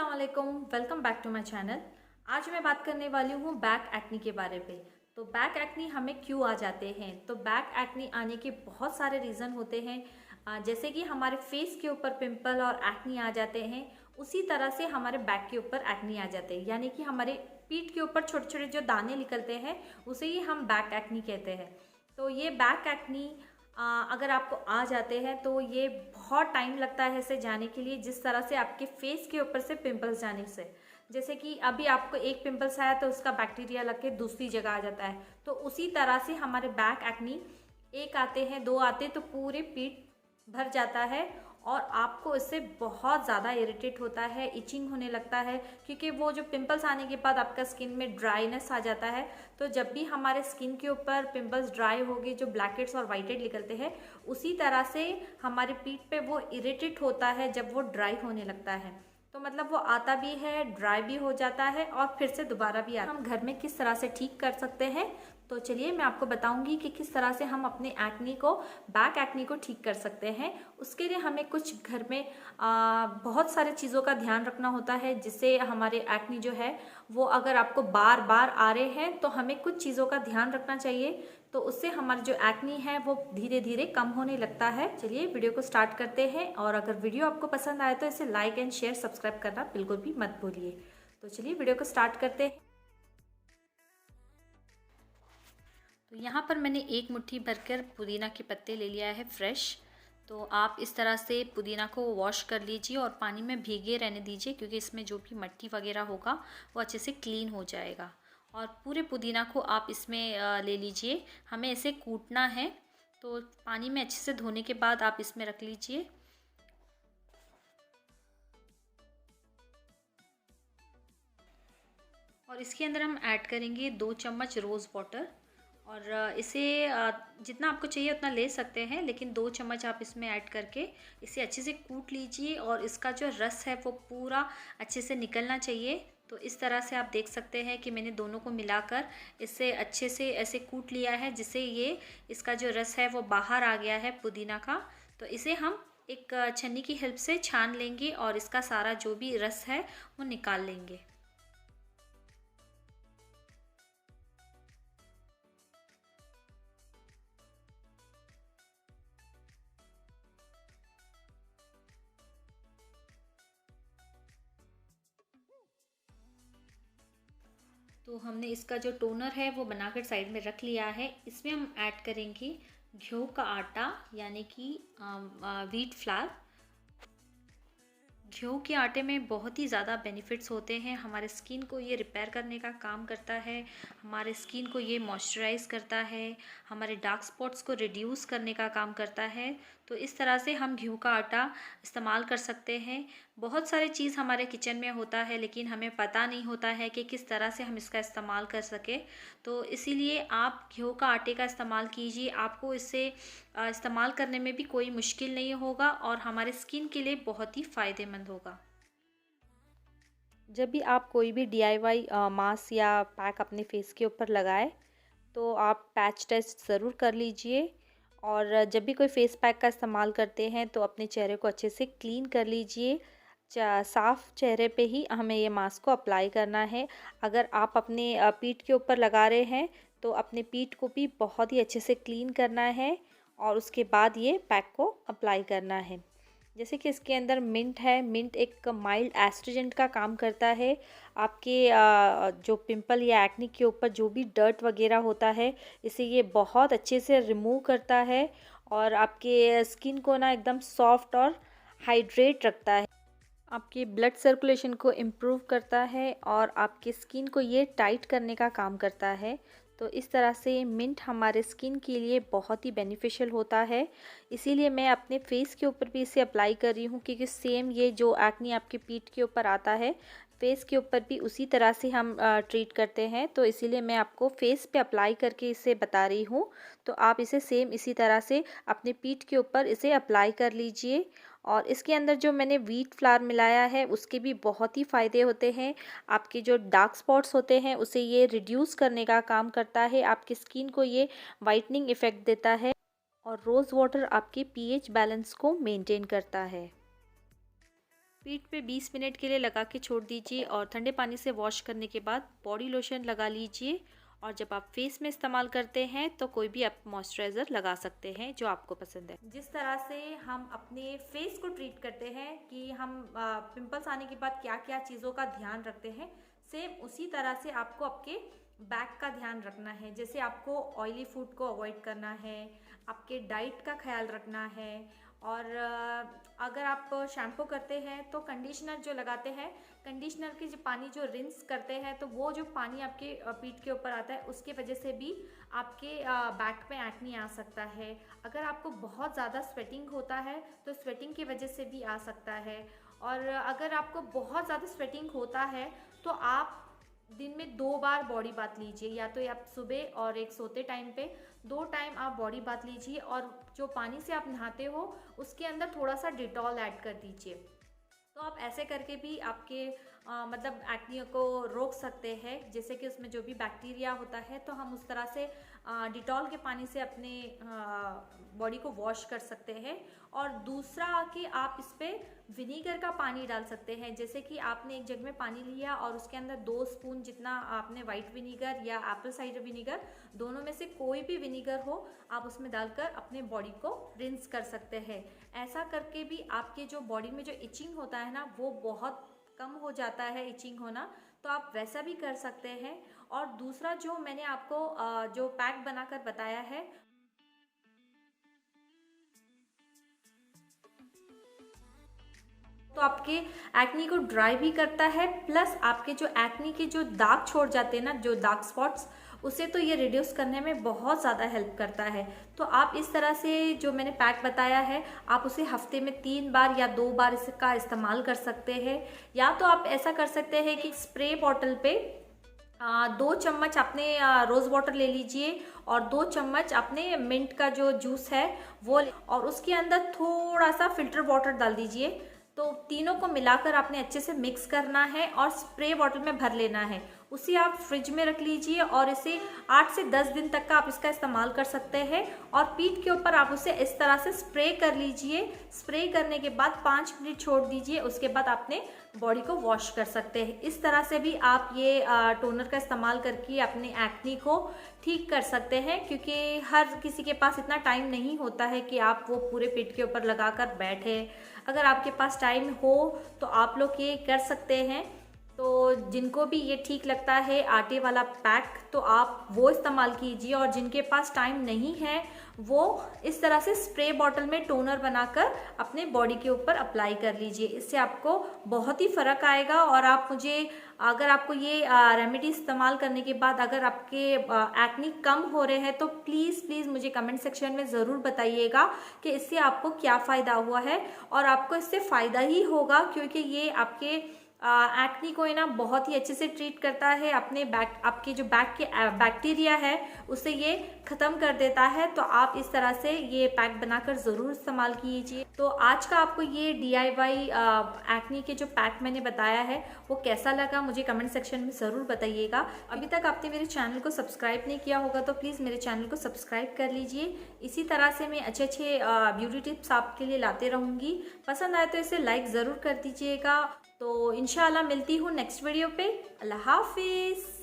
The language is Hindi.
अस्सलाम वालेकुम, welcome back to my channel. आज मैं बात करने वाली हूँ बैक एक्नी के बारे पे। तो बैक एक्नी हमें क्यों आ जाते हैं? तो बैक एक्नी आने के बहुत सारे रीज़न होते हैं। जैसे कि हमारे फेस के ऊपर पिंपल और एक्नी आ जाते हैं, उसी तरह से हमारे बैक के ऊपर एक्नी आ जाते हैं। यानी कि हमारे पीठ के ऊपर छोटे छोटे जो दाने निकलते हैं, उसे ही हम बैक एक्नी कहते हैं। तो ये बैक एक्नी अगर आपको आ जाते हैं तो ये बहुत टाइम लगता है इसे जाने के लिए, जिस तरह से आपके फेस के ऊपर से पिंपल्स जाने से। जैसे कि अभी आपको एक पिंपल्स आया तो उसका बैक्टीरिया लग के दूसरी जगह आ जाता है, तो उसी तरह से हमारे बैक एक्नी एक आते हैं, दो आते हैं तो पूरे पीठ भर जाता है और आपको इससे बहुत ज़्यादा इरिटेट होता है, इचिंग होने लगता है, क्योंकि वो जो पिंपल्स आने के बाद आपका स्किन में ड्राइनेस आ जाता है। तो जब भी हमारे स्किन के ऊपर पिंपल्स ड्राई होगी, जो ब्लैक हेड्स और वाइट हेड निकलते हैं, उसी तरह से हमारे पीठ पे वो इरिटेट होता है जब वो ड्राई होने लगता है। तो मतलब वो आता भी है, ड्राई भी हो जाता है और फिर से दोबारा भी आता है। हम घर में किस तरह से ठीक कर सकते हैं, तो चलिए मैं आपको बताऊंगी कि किस तरह से हम अपने एक्नी को, बैक एक्नी को ठीक कर सकते हैं। उसके लिए हमें कुछ घर में बहुत सारे चीज़ों का ध्यान रखना होता है, जिससे हमारे एक्नी जो है वो अगर आपको बार बार आ रहे हैं तो हमें कुछ चीज़ों का ध्यान रखना चाहिए, तो उससे हमारी जो एक्नी है वो धीरे धीरे कम होने लगता है। चलिए वीडियो को स्टार्ट करते हैं, और अगर वीडियो आपको पसंद आए तो इसे लाइक एंड शेयर सब्सक्राइब करना बिल्कुल भी मत भूलिए। तो चलिए वीडियो को स्टार्ट करते हैं। तो यहाँ पर मैंने एक मुट्ठी भरकर पुदीना के पत्ते ले लिया है फ्रेश। तो आप इस तरह से पुदीना को वॉश कर लीजिए और पानी में भीगे रहने दीजिए, क्योंकि इसमें जो भी मिट्टी वगैरह होगा वो अच्छे से क्लीन हो जाएगा। और पूरे पुदीना को आप इसमें ले लीजिए। हमें इसे कूटना है, तो पानी में अच्छे से धोने के बाद आप इसमें रख लीजिए। और इसके अंदर हम ऐड करेंगे 2 चम्मच रोज़ वाटर। और इसे जितना आपको चाहिए उतना ले सकते हैं, लेकिन 2 चम्मच आप इसमें ऐड करके इसे अच्छे से कूट लीजिए। और इसका जो रस है वो पूरा अच्छे से निकलना चाहिए। तो इस तरह से आप देख सकते हैं कि मैंने दोनों को मिलाकर इसे अच्छे से ऐसे कूट लिया है, जिससे ये इसका जो रस है वो बाहर आ गया है पुदीना का। तो इसे हम एक छन्नी की हेल्प से छान लेंगे और इसका सारा जो भी रस है वो निकाल लेंगे। तो हमने इसका जो टोनर है वो बनाकर साइड में रख लिया है। इसमें हम ऐड करेंगे गेहूं का आटा, यानी कि व्हीट फ्लावर। गेहूँ के आटे में बहुत ही ज़्यादा बेनिफिट्स होते हैं। हमारे स्किन को ये रिपेयर करने का काम करता है, हमारे स्किन को ये मॉइस्चराइज़ करता है, हमारे डार्क स्पॉट्स को रिड्यूस करने का काम करता है। तो इस तरह से हम गेहूँ का आटा इस्तेमाल कर सकते हैं। बहुत सारे चीज़ हमारे किचन में होता है, लेकिन हमें पता नहीं होता है कि किस तरह से हम इसका इस्तेमाल कर सकें। तो इसीलिए आप गेहूँ का आटे का इस्तेमाल कीजिए। आपको इससे इस्तेमाल करने में भी कोई मुश्किल नहीं होगा और हमारे स्किन के लिए बहुत ही फ़ायदेमंद होगा। जब भी आप कोई भी डीआईवाई मास्क या पैक अपने फेस के ऊपर लगाए, तो आप पैच टेस्ट ज़रूर कर लीजिए। और जब भी कोई फेस पैक का इस्तेमाल करते हैं तो अपने चेहरे को अच्छे से क्लीन कर लीजिए। साफ़ चेहरे पे ही हमें ये मास्क को अप्लाई करना है। अगर आप अपने पीठ के ऊपर लगा रहे हैं तो अपने पीठ को भी बहुत ही अच्छे से क्लीन करना है और उसके बाद ये पैक को अप्लाई करना है। जैसे कि इसके अंदर मिंट है। मिंट एक माइल्ड एस्ट्रिजेंट का काम करता है। आपके जो पिंपल या एक्ने के ऊपर जो भी डर्ट वगैरह होता है, इसे ये बहुत अच्छे से रिमूव करता है और आपके स्किन को ना एकदम सॉफ्ट और हाइड्रेट रखता है। आपके ब्लड सर्कुलेशन को इम्प्रूव करता है और आपके स्किन को ये टाइट करने का काम करता है। तो इस तरह से मिंट हमारे स्किन के लिए बहुत ही बेनिफिशियल होता है। इसीलिए मैं अपने फेस के ऊपर भी इसे अप्लाई कर रही हूँ, क्योंकि सेम ये जो एक्ने आपके पीठ के ऊपर आता है, फेस के ऊपर भी उसी तरह से हम ट्रीट करते हैं। तो इसीलिए मैं आपको फेस पे अप्लाई करके इसे बता रही हूँ। तो आप इसे सेम इसी तरह से अपने पीठ के ऊपर इसे अप्लाई कर लीजिए। और इसके अंदर जो मैंने व्हीट फ्लावर मिलाया है उसके भी बहुत ही फ़ायदे होते हैं। आपके जो डार्क स्पॉट्स होते हैं उसे ये रिड्यूस करने का काम करता है। आपकी स्किन को ये वाइटनिंग इफ़ेक्ट देता है और रोज़ वाटर आपके पीएच बैलेंस को मेंटेन करता है। पीठ पे 20 मिनट के लिए लगा के छोड़ दीजिए और ठंडे पानी से वॉश करने के बाद बॉडी लोशन लगा लीजिए। और जब आप फेस में इस्तेमाल करते हैं तो कोई भी आप मॉइस्चराइज़र लगा सकते हैं जो आपको पसंद है। जिस तरह से हम अपने फेस को ट्रीट करते हैं कि हम पिंपल्स आने के बाद क्या क्या चीज़ों का ध्यान रखते हैं, सेम उसी तरह से आपको आपके बैक का ध्यान रखना है। जैसे आपको ऑयली फूड को अवॉइड करना है, आपके डाइट का ख्याल रखना है, और अगर आप शैम्पू करते हैं तो कंडीशनर जो लगाते हैं, कंडीशनर की जो पानी जो रिंस करते हैं तो वो जो पानी आपके पीठ के ऊपर आता है उसके वजह से भी आपके बैक में एक्ने आ सकता है। अगर आपको बहुत ज़्यादा स्वेटिंग होता है तो स्वेटिंग की वजह से भी आ सकता है। और अगर आपको बहुत ज़्यादा स्वेटिंग होता है तो आप दिन में 2 बार बॉडी बाथ लीजिए, या तो आप सुबह और एक सोते टाइम पे 2 टाइम आप बॉडी बाथ लीजिए। और जो पानी से आप नहाते हो उसके अंदर थोड़ा सा डिटॉल ऐड कर दीजिए। तो आप ऐसे करके भी आपके मतलब एक्ने को रोक सकते हैं। जैसे कि उसमें जो भी बैक्टीरिया होता है तो हम उस तरह से डिटॉल के पानी से अपने बॉडी को वॉश कर सकते हैं। और दूसरा कि आप इस पर विनीगर का पानी डाल सकते हैं। जैसे कि आपने एक जग में पानी लिया और उसके अंदर 2 स्पून जितना आपने वाइट विनीगर या एप्पल साइडर विनीगर, दोनों में से कोई भी विनीगर हो, आप उसमें डालकर अपने बॉडी को रिंस कर सकते हैं। ऐसा करके भी आपके जो बॉडी में जो इचिंग होता है ना वो बहुत कम हो जाता है, इचिंग होना। तो आप वैसा भी कर सकते हैं। और दूसरा जो मैंने आपको जो पैक बनाकर बताया है, तो आपके एक्नी को ड्राई भी करता है, प्लस आपके जो एक्नी के जो दाग छोड़ जाते हैं ना, जो डार्क स्पॉट्स, उसे तो ये रिड्यूस करने में बहुत ज़्यादा हेल्प करता है। तो आप इस तरह से जो मैंने पैक बताया है आप उसे हफ्ते में 3 बार या 2 बार इसका इस्तेमाल कर सकते हैं। या तो आप ऐसा कर सकते हैं कि स्प्रे बॉटल पे 2 चम्मच अपने रोज़ वाटर ले लीजिए और 2 चम्मच अपने मिंट का जो जूस है वो, और उसके अंदर थोड़ा सा फिल्टर वाटर डाल दीजिए। तो तीनों को मिलाकर आपने अच्छे से मिक्स करना है और स्प्रे बॉटल में भर लेना है। उसे आप फ्रिज में रख लीजिए और इसे 8 से 10 दिन तक का आप इसका इस्तेमाल कर सकते हैं। और पीठ के ऊपर आप उसे इस तरह से स्प्रे कर लीजिए। स्प्रे करने के बाद 5 मिनट छोड़ दीजिए, उसके बाद आपने बॉडी को वॉश कर सकते हैं। इस तरह से भी आप ये टोनर का इस्तेमाल करके अपने एक्ने को ठीक कर सकते हैं, क्योंकि हर किसी के पास इतना टाइम नहीं होता है कि आप वो पूरे पीठ के ऊपर लगाकर बैठे। अगर आपके पास टाइम हो तो आप लोग ये कर सकते हैं। तो जिनको भी ये ठीक लगता है आटे वाला पैक, तो आप वो इस्तेमाल कीजिए। और जिनके पास टाइम नहीं है वो इस तरह से स्प्रे बॉटल में टोनर बनाकर अपने बॉडी के ऊपर अप्लाई कर लीजिए। इससे आपको बहुत ही फ़र्क आएगा। और आप मुझे, अगर आपको ये रेमेडी इस्तेमाल करने के बाद अगर आपके एक्ने कम हो रहे हैं तो प्लीज़ मुझे कमेंट सेक्शन में ज़रूर बताइएगा कि इससे आपको क्या फ़ायदा हुआ है। और आपको इससे फ़ायदा ही होगा, क्योंकि ये आपके एक्नी को है ना बहुत ही अच्छे से ट्रीट करता है। अपने बैक, आपके जो बैक के बैक्टीरिया है उसे ये ख़त्म कर देता है। तो आप इस तरह से ये पैक बनाकर ज़रूर इस्तेमाल कीजिए। तो आज का आपको ये DIY एक्नी के जो पैक मैंने बताया है वो कैसा लगा मुझे कमेंट सेक्शन में ज़रूर बताइएगा। अभी तक आपने मेरे चैनल को सब्सक्राइब नहीं किया होगा तो प्लीज़ मेरे चैनल को सब्सक्राइब कर लीजिए। इसी तरह से मैं अच्छे ब्यूटी टिप्स आपके लिए लाते रहूँगी। पसंद आए तो इसे लाइक ज़रूर कर दीजिएगा। तो इंशाल्लाह मिलती हूँ नेक्स्ट वीडियो पे। अल्लाह हाफिज़।